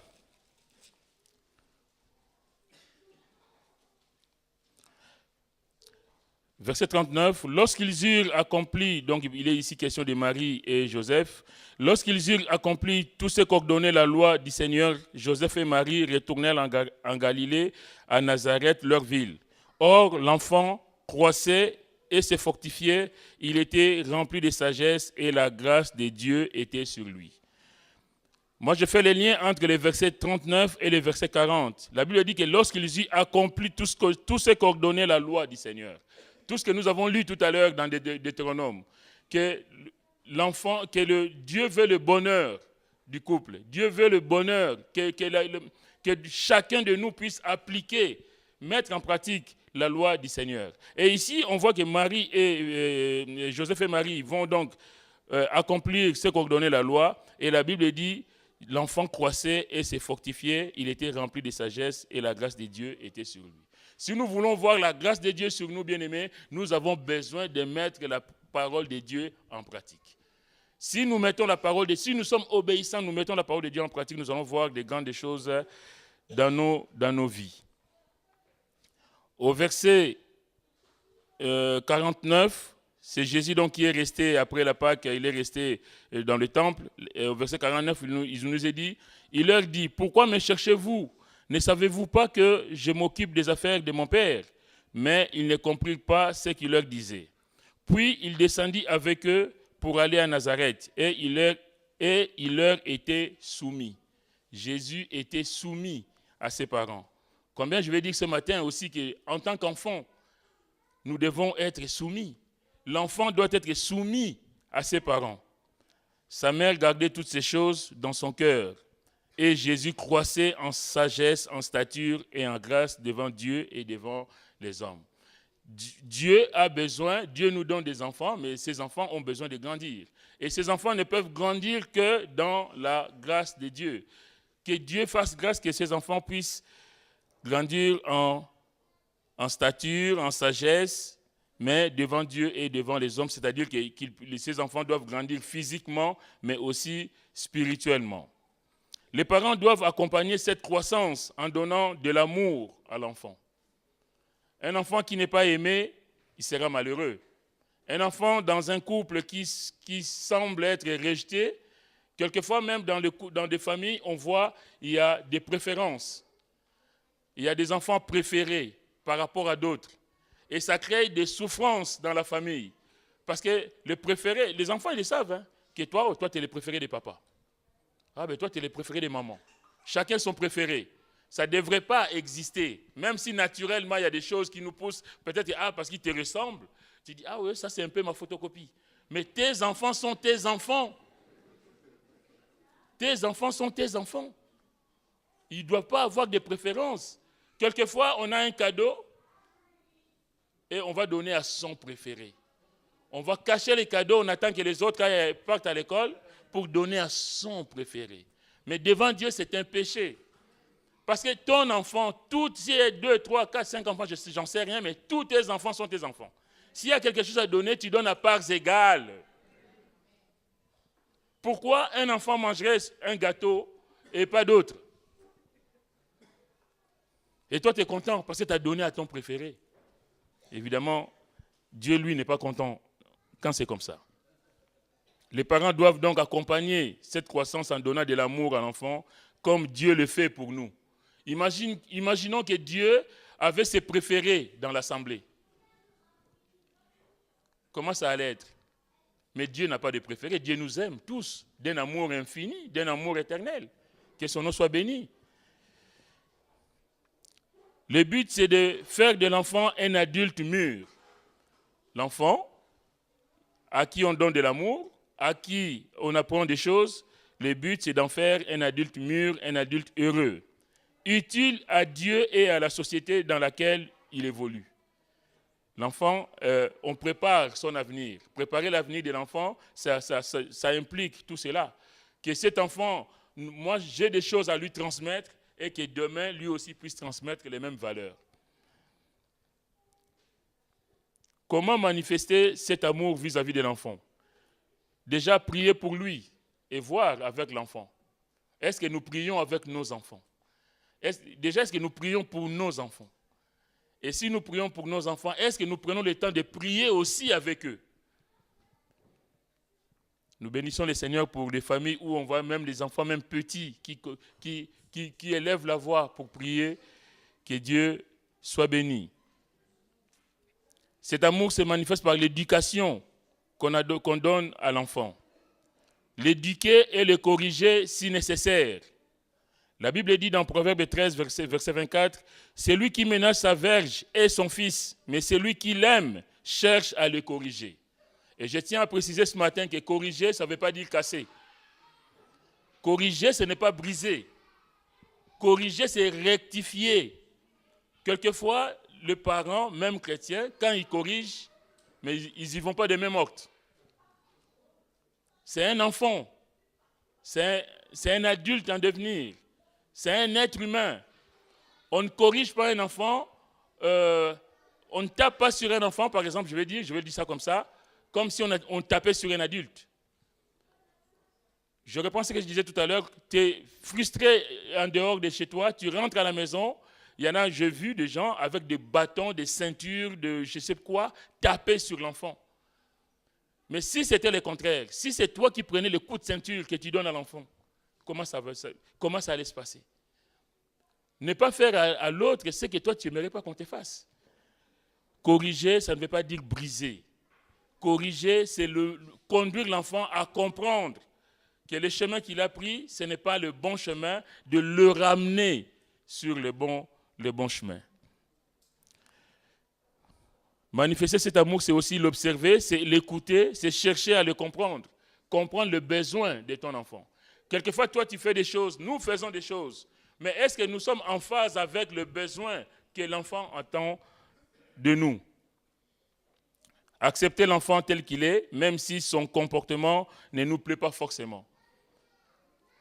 Verset 39, lorsqu'ils eurent accompli, donc il est ici question de Marie et Joseph, lorsqu'ils eurent accompli tout ce qu'ordonnait la loi du Seigneur, Joseph et Marie retournèrent en Galilée, à Nazareth, leur ville. Or, l'enfant croissait et se fortifiait, il était rempli de sagesse et la grâce de Dieu était sur lui. Moi, je fais les liens entre les versets 39 et les versets 40. La Bible dit que lorsqu'ils eurent accompli tout ce qu'ordonnait la loi du Seigneur, tout ce que nous avons lu tout à l'heure dans Deutéronome, que Dieu veut le bonheur du couple, Dieu veut le bonheur, que chacun de nous puisse appliquer, mettre en pratique la loi du Seigneur. Et ici, on voit que Marie et Joseph et Marie vont donc accomplir ce qu'ordonnait la loi, et la Bible dit, l'enfant croissait et se fortifiait, il était rempli de sagesse et la grâce de Dieu était sur lui. Si nous voulons voir la grâce de Dieu sur nous, bien-aimés, nous avons besoin de mettre la parole de Dieu en pratique. Si nous mettons la parole de Dieu, si nous sommes obéissants, nous mettons la parole de Dieu en pratique, nous allons voir des grandes choses dans nos vies. Au verset 49, c'est Jésus donc qui est resté, après la Pâque, il est resté dans le temple. Et au verset 49, il nous a dit, il leur dit, pourquoi me cherchez-vous ? Ne savez-vous pas que je m'occupe des affaires de mon Père ? Mais ils ne comprirent pas ce qu'il leur disait. Puis il descendit avec eux pour aller à Nazareth et il leur était soumis. Jésus était soumis à ses parents. Combien je vais dire ce matin aussi qu'en tant qu'enfant, nous devons être soumis. L'enfant doit être soumis à ses parents. Sa mère gardait toutes ces choses dans son cœur. Et Jésus croissait en sagesse, en stature et en grâce devant Dieu et devant les hommes. Dieu nous donne des enfants, mais ces enfants ont besoin de grandir. Et ces enfants ne peuvent grandir que dans la grâce de Dieu. Que Dieu fasse grâce que ces enfants puissent grandir en stature, en sagesse, mais devant Dieu et devant les hommes. C'est-à-dire que ces enfants doivent grandir physiquement, mais aussi spirituellement. Les parents doivent accompagner cette croissance en donnant de l'amour à l'enfant. Un enfant qui n'est pas aimé, il sera malheureux. Un enfant dans un couple qui semble être rejeté, quelquefois même dans des familles, on voit il y a des préférences. Il y a des enfants préférés par rapport à d'autres. Et ça crée des souffrances dans la famille. Parce que les préférés, les enfants, ils le savent, hein, que toi, tu es le préféré des papas. Ah ben toi, tu es le préféré des mamans. Chacun son préféré. Ça ne devrait pas exister. Même si naturellement, il y a des choses qui nous poussent, peut-être parce qu'ils te ressemblent. Tu dis, ah oui, ça c'est un peu ma photocopie. Mais tes enfants sont tes enfants. Tes enfants sont tes enfants. Ils ne doivent pas avoir de préférences. Quelquefois, on a un cadeau et on va donner à son préféré. On va cacher les cadeaux, on attend que les autres partent à l'école pour donner à son préféré. Mais devant Dieu, c'est un péché. Parce que ton enfant, tous ces 2, 3, 4, 5 enfants, j'en sais rien, mais tous tes enfants sont tes enfants. S'il y a quelque chose à donner, tu donnes à parts égales. Pourquoi un enfant mangerait un gâteau et pas d'autre? Et toi, tu es content parce que tu as donné à ton préféré. Évidemment, Dieu, lui, n'est pas content quand c'est comme ça. Les parents doivent donc accompagner cette croissance en donnant de l'amour à l'enfant comme Dieu le fait pour nous. Imaginons que Dieu avait ses préférés dans l'assemblée. Comment ça allait être? Mais Dieu n'a pas de préférés. Dieu nous aime tous d'un amour infini, d'un amour éternel. Que son nom soit béni. Le but, c'est de faire de l'enfant un adulte mûr. L'enfant, à qui on donne de l'amour, à qui on apprend des choses, le but, c'est d'en faire un adulte mûr, un adulte heureux, utile à Dieu et à la société dans laquelle il évolue. L'enfant, on prépare son avenir. Préparer l'avenir de l'enfant, ça implique tout cela. Que cet enfant, moi, j'ai des choses à lui transmettre et que demain, lui aussi puisse transmettre les mêmes valeurs. Comment manifester cet amour vis-à-vis de l'enfant? Déjà, prier pour lui et voir avec l'enfant. Est-ce que nous prions avec nos enfants? Est-ce que nous prions pour nos enfants? Et si nous prions pour nos enfants, est-ce que nous prenons le temps de prier aussi avec eux? Nous bénissons le Seigneur pour les familles où on voit même les enfants, même petits, qui élèvent la voix pour prier. Que Dieu soit béni. Cet amour se manifeste par l'éducation qu'on donne à l'enfant. L'éduquer et le corriger si nécessaire. La Bible dit dans Proverbe 13, verset 24, « Celui qui ménage sa verge est son fils, mais celui qui l'aime cherche à le corriger. » Et je tiens à préciser ce matin que corriger, ça ne veut pas dire casser. Corriger, ce n'est pas briser. Corriger, c'est rectifier. Quelquefois, le parent, même chrétien, quand il corrige, mais ils n'y vont pas de même ordre. C'est un enfant. C'est un adulte en devenir. C'est un être humain. On ne corrige pas un enfant, on ne tape pas sur un enfant, par exemple, je vais dire ça comme si on tapait sur un adulte. Je reprends ce que je disais tout à l'heure, tu es frustré en dehors de chez toi, tu rentres à la maison, il y en a, j'ai vu des gens avec des bâtons, des ceintures, de je ne sais quoi, taper sur l'enfant. Mais si c'était le contraire, si c'est toi qui prenais le coup de ceinture que tu donnes à l'enfant, comment ça allait se passer? Ne pas faire à l'autre ce que toi tu n'aimerais pas qu'on te fasse. Corriger, ça ne veut pas dire briser. Corriger, c'est conduire l'enfant à comprendre que le chemin qu'il a pris, ce n'est pas le bon chemin, de le ramener sur le bon chemin. Manifester cet amour, c'est aussi l'observer, c'est l'écouter, c'est chercher à le comprendre. Comprendre le besoin de ton enfant. Quelquefois, toi, tu fais des choses, nous faisons des choses, mais est-ce que nous sommes en phase avec le besoin que l'enfant attend de nous? Accepter l'enfant tel qu'il est, même si son comportement ne nous plaît pas forcément.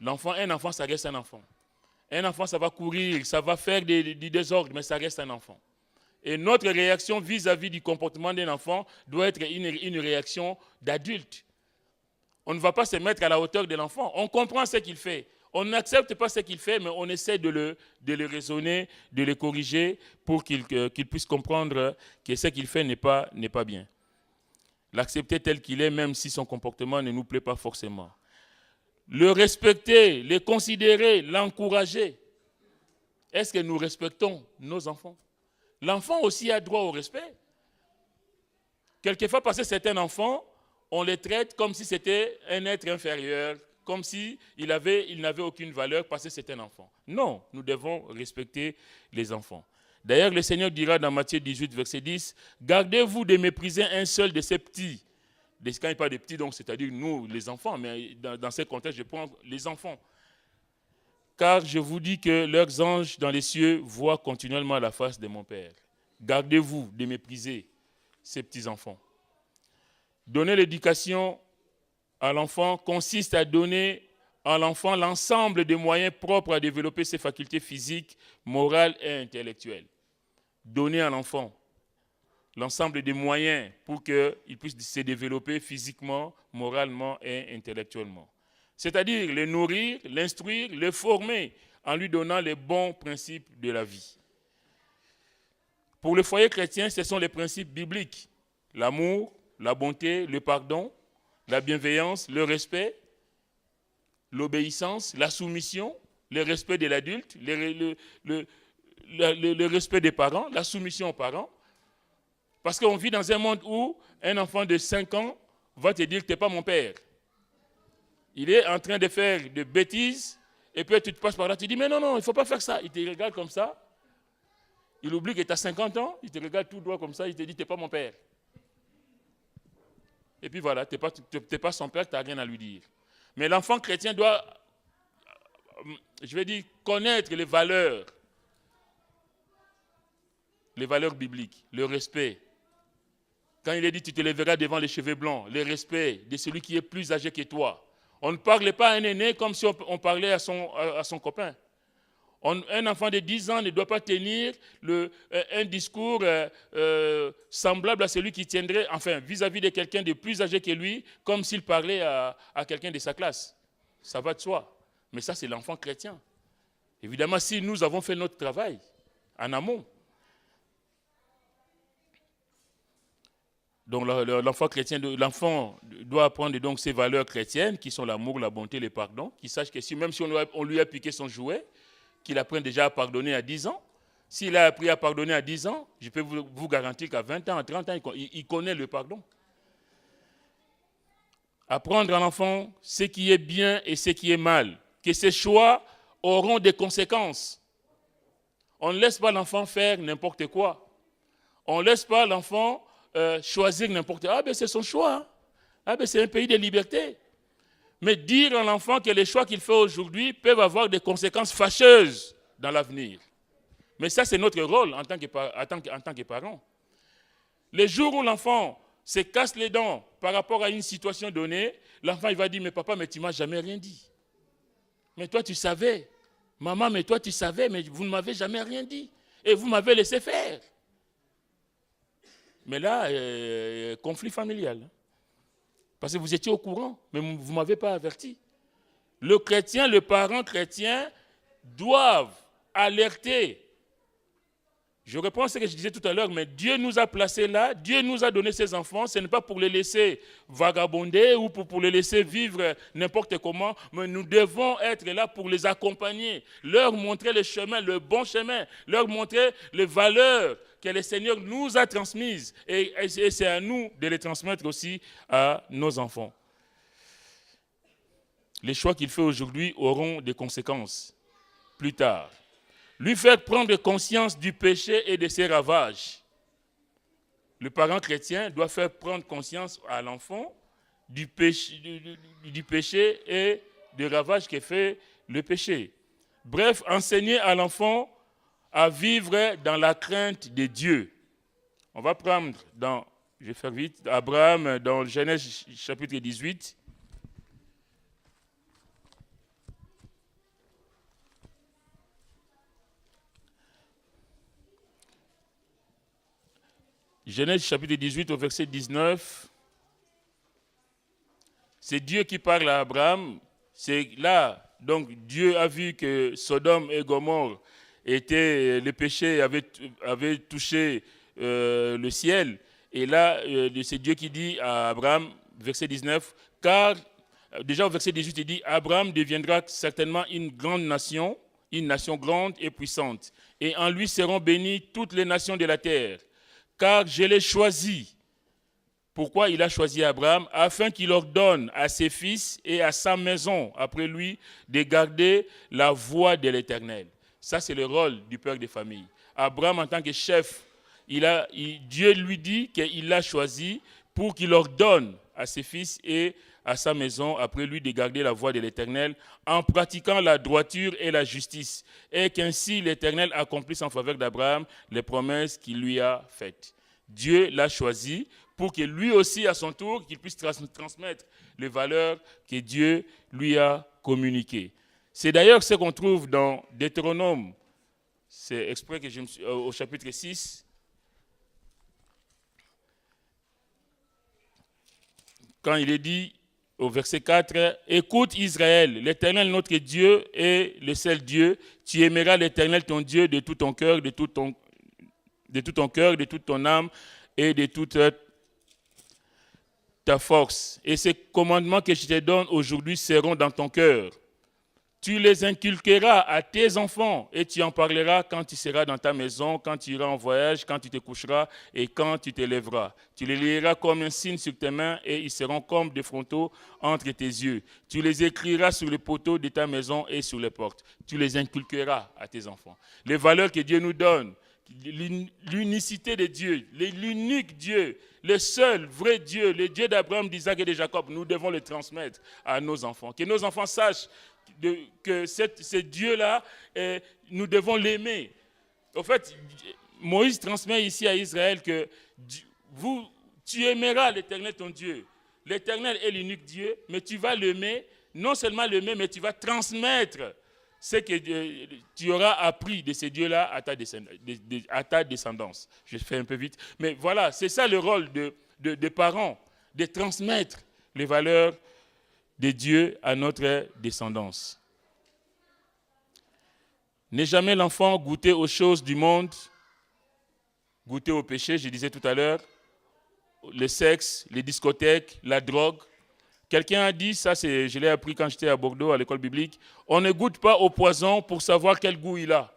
Un enfant, ça reste un enfant. Un enfant, ça va courir, ça va faire du désordre, mais ça reste un enfant. Et notre réaction vis-à-vis du comportement d'un enfant doit être une réaction d'adulte. On ne va pas se mettre à la hauteur de l'enfant. On comprend ce qu'il fait. On n'accepte pas ce qu'il fait, mais on essaie de le raisonner, de le corriger pour qu'il puisse comprendre que ce qu'il fait n'est pas bien. L'accepter tel qu'il est, même si son comportement ne nous plaît pas forcément. Le respecter, le considérer, l'encourager. Est-ce que nous respectons nos enfants? L'enfant aussi a droit au respect. Quelquefois, parce que certains enfants, on les traite comme si c'était un être inférieur, comme s'il n'avait aucune valeur parce que c'est un enfant. Non, nous devons respecter les enfants. D'ailleurs, le Seigneur dira dans Matthieu 18, verset 10, « Gardez-vous de mépriser un seul de ces petits. » Quand il parle de petits, donc c'est-à-dire nous, les enfants, mais dans ce contexte, je prends les enfants. « Car je vous dis que leurs anges dans les cieux voient continuellement la face de mon Père. Gardez-vous de mépriser ces petits-enfants. » Donner l'éducation à l'enfant consiste à donner à l'enfant l'ensemble des moyens propres à développer ses facultés physiques, morales et intellectuelles. Donner à l'enfant l'ensemble des moyens pour qu'il puisse se développer physiquement, moralement et intellectuellement. C'est-à-dire le nourrir, l'instruire, le former en lui donnant les bons principes de la vie. Pour le foyer chrétien, ce sont les principes bibliques. L'amour, la bonté, le pardon, la bienveillance, le respect, l'obéissance, la soumission, le respect de l'adulte, le respect des parents, la soumission aux parents. Parce qu'on vit dans un monde où un enfant de 5 ans va te dire que tu n'es pas mon père. Il est en train de faire des bêtises et puis tu te passes par là, tu dis mais non, il ne faut pas faire ça. Il te regarde comme ça. Il oublie que tu as 50 ans, il te regarde tout droit comme ça, il te dit tu n'es pas mon père. Et puis voilà, tu n'es pas son père, tu n'as rien à lui dire. Mais l'enfant chrétien doit, connaître les valeurs bibliques, le respect. Quand il est dit, tu te lèveras devant les cheveux blancs, le respect de celui qui est plus âgé que toi. On ne parle pas à un aîné comme si on parlait à son copain. Un enfant de 10 ans ne doit pas tenir un discours semblable à celui qui tiendrait, vis-à-vis de quelqu'un de plus âgé que lui, comme s'il parlait à quelqu'un de sa classe. Ça va de soi. Mais ça, c'est l'enfant chrétien. Évidemment, si nous avons fait notre travail en amont. Donc l'enfant doit apprendre donc ces valeurs chrétiennes qui sont l'amour, la bonté, le pardon, qu'il sache que même si on lui a piqué son jouet, qu'il apprenne déjà à pardonner à 10 ans. S'il a appris à pardonner à 10 ans, je peux vous garantir qu'à 20 ans, à 30 ans, il connaît le pardon. Apprendre à l'enfant ce qui est bien et ce qui est mal, que ses choix auront des conséquences. On ne laisse pas l'enfant faire n'importe quoi. On ne laisse pas l'enfant choisir n'importe quoi. Ah ben c'est son choix. Hein. Ah ben c'est un pays de liberté. Mais dire à l'enfant que les choix qu'il fait aujourd'hui peuvent avoir des conséquences fâcheuses dans l'avenir. Mais ça, c'est notre rôle en tant que parents. Les jours où l'enfant se casse les dents par rapport à une situation donnée, l'enfant il va dire, mais papa, mais tu ne m'as jamais rien dit. Mais toi, tu savais. Maman, mais toi, tu savais, mais vous ne m'avez jamais rien dit. Et vous m'avez laissé faire. Mais là, conflit familial. Parce que vous étiez au courant, mais vous ne m'avez pas averti. Le chrétien, le parent chrétien doivent alerter. Je reprends ce que je disais tout à l'heure, mais Dieu nous a placés là, Dieu nous a donné ses enfants, ce n'est pas pour les laisser vagabonder ou pour les laisser vivre n'importe comment, mais nous devons être là pour les accompagner, leur montrer le chemin, le bon chemin, leur montrer les valeurs que le Seigneur nous a transmises. Et c'est à nous de les transmettre aussi à nos enfants. Les choix qu'il fait aujourd'hui auront des conséquences plus tard. Lui faire prendre conscience du péché et de ses ravages. Le parent chrétien doit faire prendre conscience à l'enfant du péché et des ravages que fait le péché. Bref, enseigner à l'enfant à vivre dans la crainte de Dieu. On va prendre je vais faire vite, Abraham dans Genèse chapitre 18. Genèse chapitre 18 au verset 19. C'est Dieu qui parle à Abraham. C'est là donc Dieu a vu que Sodome et Gomorrhe le péché avait touché le ciel. Et là, c'est Dieu qui dit à Abraham, verset 19, car déjà au verset 18, il dit, Abraham deviendra certainement une nation grande et puissante. Et en lui seront bénies toutes les nations de la terre. Car je l'ai choisi. Pourquoi il a choisi Abraham? Afin qu'il ordonne à ses fils et à sa maison, après lui, de garder la voie de l'Éternel. Ça, c'est le rôle du père de famille. Abraham, en tant que chef, Dieu lui dit qu'il l'a choisi pour qu'il ordonne à ses fils et à sa maison, après lui, de garder la voie de l'Éternel en pratiquant la droiture et la justice, et qu'ainsi l'Éternel accomplisse en faveur d'Abraham les promesses qu'il lui a faites. Dieu l'a choisi pour que lui aussi, à son tour, qu'il puisse transmettre les valeurs que Dieu lui a communiquées. C'est d'ailleurs ce qu'on trouve dans Deutéronome, c'est exprès que au chapitre 6, quand il est dit au verset 4, « Écoute Israël, l'Éternel notre Dieu est le seul Dieu. Tu aimeras l'Éternel ton Dieu de tout ton cœur, de tout ton cœur, de toute ton âme et de toute ta force. Et ces commandements que je te donne aujourd'hui seront dans ton cœur. Tu les inculqueras à tes enfants et tu en parleras quand tu seras dans ta maison, quand tu iras en voyage, quand tu te coucheras et quand tu te lèveras. Tu les liras comme un signe sur tes mains et ils seront comme des frontaux entre tes yeux. Tu les écriras sur les poteaux de ta maison et sur les portes. Tu les inculqueras à tes enfants. Les valeurs que Dieu nous donne, l'unicité de Dieu, l'unique Dieu, le seul vrai Dieu, le Dieu d'Abraham, d'Isaac et de Jacob, nous devons le transmettre à nos enfants. Que nos enfants sachent que ce Dieu-là, nous devons l'aimer. En fait, Moïse transmet ici à Israël que tu aimeras l'Éternel ton Dieu. L'Éternel est l'unique Dieu, mais tu vas l'aimer, non seulement l'aimer, mais tu vas transmettre ce que tu auras appris de ces dieux-là à ta descendance. Je fais un peu vite, mais voilà, c'est ça le rôle des parents, de transmettre les valeurs de Dieu à notre descendance. N'aie jamais l'enfant goûter aux choses du monde, goûter au péché, je disais tout à l'heure, le sexe, les discothèques, la drogue. Quelqu'un a dit, ça je l'ai appris quand j'étais à Bordeaux à l'école biblique, on ne goûte pas au poison pour savoir quel goût il a.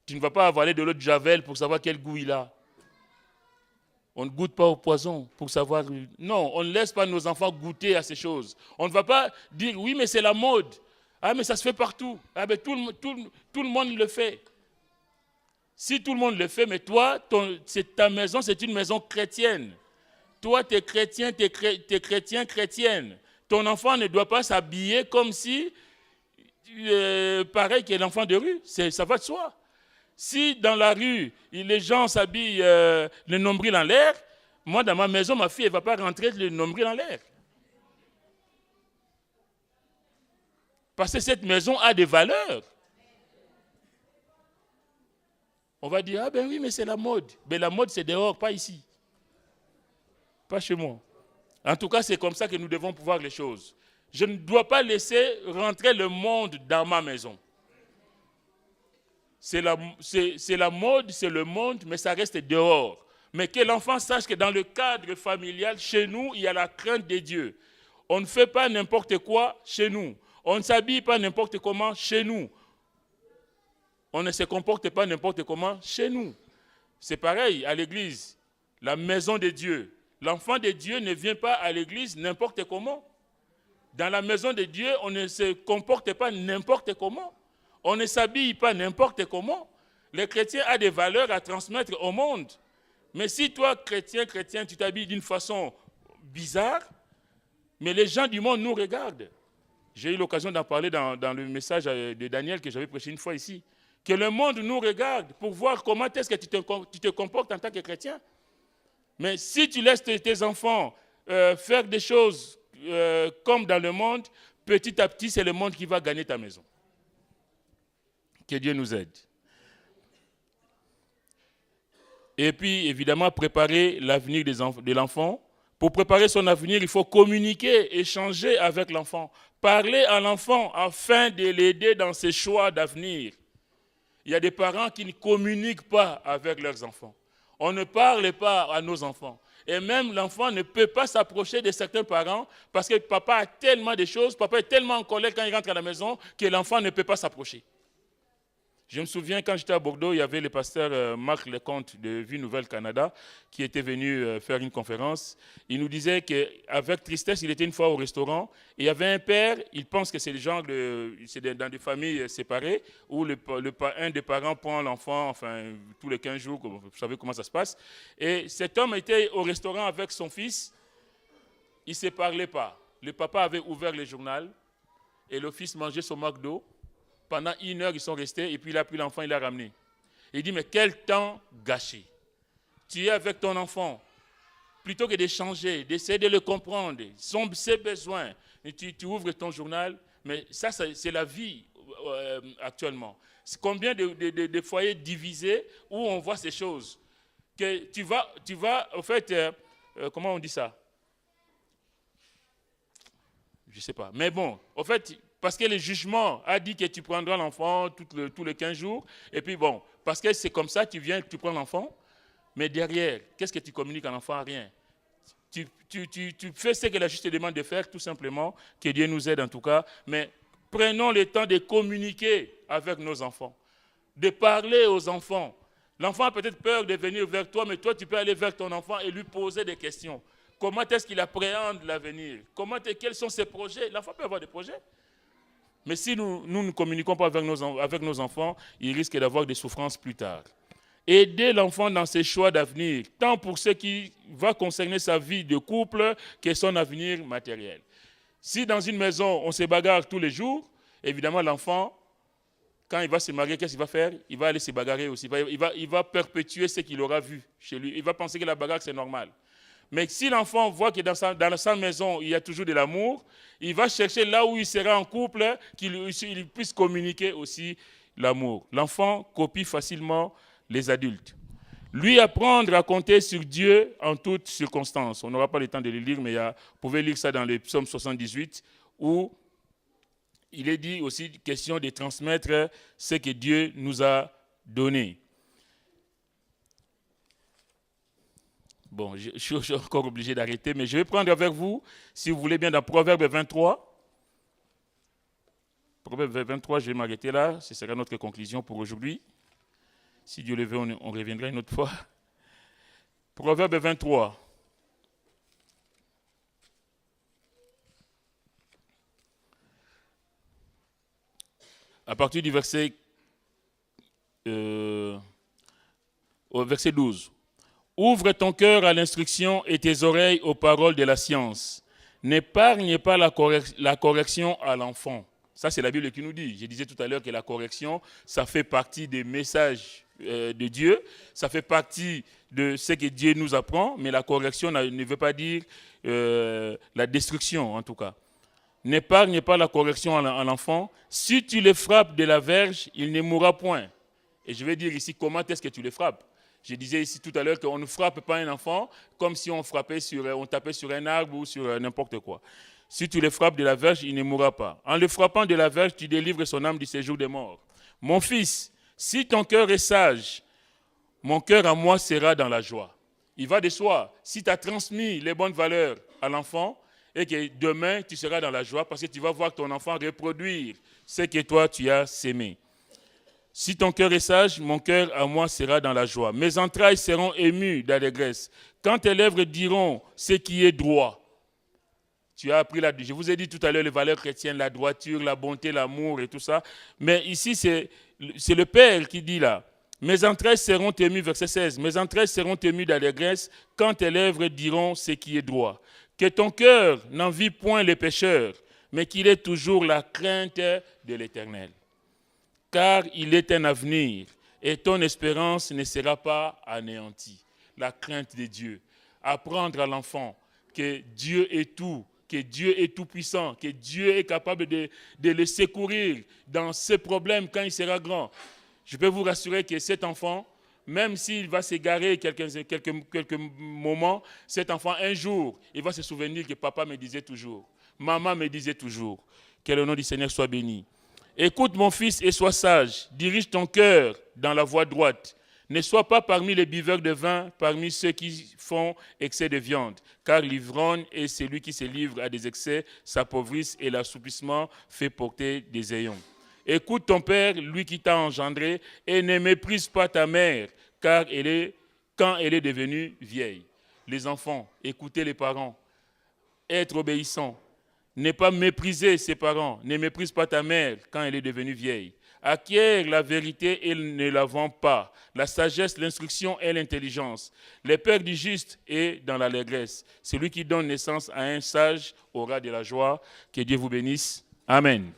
Tu ne vas pas avaler de l'eau de Javel pour savoir quel goût il a. On ne goûte pas au poison pour savoir... Non, on ne laisse pas nos enfants goûter à ces choses. On ne va pas dire, oui, mais c'est la mode. Ah, mais ça se fait partout. Ah, mais tout le monde le fait. Si tout le monde le fait, mais toi, ta maison, c'est une maison chrétienne. Toi, tu es chrétien, tu es chrétienne. Ton enfant ne doit pas s'habiller comme si, pareil que l'enfant de rue. Ça va de soi. Si dans la rue, les gens s'habillent le nombril en l'air, moi, dans ma maison, ma fille, elle ne va pas rentrer le nombril en l'air. Parce que cette maison a des valeurs. On va dire, ah ben oui, mais c'est la mode. Mais la mode, c'est dehors, pas ici. Pas chez moi. En tout cas, c'est comme ça que nous devons voir les choses. Je ne dois pas laisser rentrer le monde dans ma maison. C'est la mode, c'est le monde, mais ça reste dehors. Mais que l'enfant sache que dans le cadre familial, chez nous, il y a la crainte de Dieu. On ne fait pas n'importe quoi chez nous. On ne s'habille pas n'importe comment chez nous. On ne se comporte pas n'importe comment chez nous. C'est pareil à l'église, la maison de Dieu. L'enfant de Dieu ne vient pas à l'église n'importe comment. Dans la maison de Dieu, on ne se comporte pas n'importe comment. On ne s'habille pas n'importe comment. Le chrétien a des valeurs à transmettre au monde. Mais si toi, chrétien, tu t'habilles d'une façon bizarre, mais les gens du monde nous regardent. J'ai eu l'occasion d'en parler dans le message de Daniel que j'avais prêché une fois ici. Que le monde nous regarde pour voir comment est-ce que tu te comportes en tant que chrétien. Mais si tu laisses tes enfants faire des choses comme dans le monde, petit à petit, c'est le monde qui va gagner ta maison. Que Dieu nous aide. Et puis, évidemment, préparer l'avenir de l'enfant Pour préparer son avenir, il faut communiquer, échanger avec l'enfant, parler à l'enfant afin de l'aider dans ses choix d'avenir. Il y a des parents qui ne communiquent pas avec leurs enfants. On ne parle pas à nos enfants. Et même l'enfant ne peut pas s'approcher de certains parents parce que papa a tellement de choses, papa est tellement en colère quand il rentre à la maison que l'enfant ne peut pas s'approcher. Je me souviens quand j'étais à Bordeaux, il y avait le pasteur Marc Lecomte de Vie Nouvelle Canada qui était venu faire une conférence. Il nous disait qu'avec tristesse, il était une fois au restaurant et il y avait un père, il pense que c'est le genre c'est dans des familles séparées où un des parents prend l'enfant, enfin tous les 15 jours, vous savez comment ça se passe. Et cet homme était au restaurant avec son fils, il ne se parlait pas. Le papa avait ouvert le journal et le fils mangeait son McDo. Pendant 1 heure, ils sont restés et puis il a pris l'enfant, il l'a ramené. Il dit, mais quel temps gâché. Tu es avec ton enfant, plutôt que d'échanger, d'essayer de le comprendre, ses besoins, et tu ouvres ton journal, mais ça c'est la vie actuellement. C'est combien de foyers divisés où on voit ces choses. Que tu vas au fait, comment on dit ça? Je ne sais pas. Mais bon, au fait, parce que le jugement a dit que tu prendras l'enfant tous les 15 jours, et puis bon, parce que c'est comme ça, tu viens, tu prends l'enfant, mais derrière, qu'est-ce que tu communiques à l'enfant? Rien. Tu fais ce que la justice te demande de faire, tout simplement, que Dieu nous aide en tout cas, mais prenons le temps de communiquer avec nos enfants, de parler aux enfants. L'enfant a peut-être peur de venir vers toi, mais toi, tu peux aller vers ton enfant et lui poser des questions. Comment est-ce qu'il appréhende l'avenir? Quels sont ses projets? L'enfant peut avoir des projets. Mais si nous ne communiquons pas avec nos enfants, il risque d'avoir des souffrances plus tard. Aider l'enfant dans ses choix d'avenir, tant pour ce qui va concerner sa vie de couple que son avenir matériel. Si dans une maison, on se bagarre tous les jours, évidemment, l'enfant, quand il va se marier, qu'est-ce qu'il va faire? Il va aller se bagarrer aussi. Il va perpétuer ce qu'il aura vu chez lui. Il va penser que la bagarre, c'est normal. Mais si l'enfant voit que dans sa maison, il y a toujours de l'amour, il va chercher là où il sera en couple, qu'il puisse communiquer aussi l'amour. L'enfant copie facilement les adultes. Lui apprendre à compter sur Dieu en toutes circonstances. On n'aura pas le temps de le lire, mais vous pouvez lire ça dans le psaume 78, où il est dit aussi question de transmettre ce que Dieu nous a donné. Bon, je suis encore obligé d'arrêter, mais je vais prendre avec vous, si vous voulez bien, dans Proverbe 23. Proverbe 23, je vais m'arrêter là. Ce sera notre conclusion pour aujourd'hui. Si Dieu le veut, on reviendra une autre fois. Proverbe 23. À partir du verset 12. Ouvre ton cœur à l'instruction et tes oreilles aux paroles de la science. N'épargne pas la correction à l'enfant. Ça, c'est la Bible qui nous dit. Je disais tout à l'heure que la correction, ça fait partie des messages de Dieu. Ça fait partie de ce que Dieu nous apprend, mais la correction ne veut pas dire la destruction, en tout cas. N'épargne pas la correction à l'enfant. Si tu le frappes de la verge, il ne mourra point. Et je vais dire ici comment est-ce que tu le frappes. Je disais ici tout à l'heure qu'on ne frappe pas un enfant comme si on tapait sur un arbre ou sur n'importe quoi. Si tu le frappes de la verge, il ne mourra pas. En le frappant de la verge, tu délivres son âme du séjour des morts. Mon fils, si ton cœur est sage, mon cœur à moi sera dans la joie. Il va de soi. Si tu as transmis les bonnes valeurs à l'enfant et que demain tu seras dans la joie parce que tu vas voir ton enfant reproduire ce que toi tu as sémé. Si ton cœur est sage, mon cœur à moi sera dans la joie. Mes entrailles seront émues d'allégresse. Quand tes lèvres diront ce qui est droit. Tu as appris je vous ai dit tout à l'heure les valeurs chrétiennes, la droiture, la bonté, l'amour et tout ça. Mais ici, c'est le Père qui dit là. Mes entrailles seront émues, verset 16. Mes entrailles seront émues d'allégresse quand tes lèvres diront ce qui est droit. Que ton cœur n'envie point les pécheurs, mais qu'il ait toujours la crainte de l'Éternel. Car il est un avenir et ton espérance ne sera pas anéantie. La crainte de Dieu. Apprendre à l'enfant que Dieu est tout, que Dieu est tout-puissant, que Dieu est capable de le secourir dans ses problèmes quand il sera grand. Je peux vous rassurer que cet enfant, même s'il va s'égarer quelques moments, cet enfant, un jour, il va se souvenir que papa me disait toujours, maman me disait toujours, que le nom du Seigneur soit béni. Écoute mon fils et sois sage, dirige ton cœur dans la voie droite. Ne sois pas parmi les buveurs de vin, parmi ceux qui font excès de viande, car l'ivrogne et celui qui se livre à des excès s'appauvrissent et l'assouplissement fait porter des ayons. Écoute ton père, lui qui t'a engendré, et ne méprise pas ta mère, quand elle est devenue vieille. Les enfants, écoutez les parents, être obéissants, ne pas mépriser ses parents, ne méprise pas ta mère quand elle est devenue vieille. Acquiert la vérité et ne la vend pas. La sagesse, l'instruction et l'intelligence. Le père du juste est dans l'allégresse. Celui qui donne naissance à un sage aura de la joie. Que Dieu vous bénisse. Amen.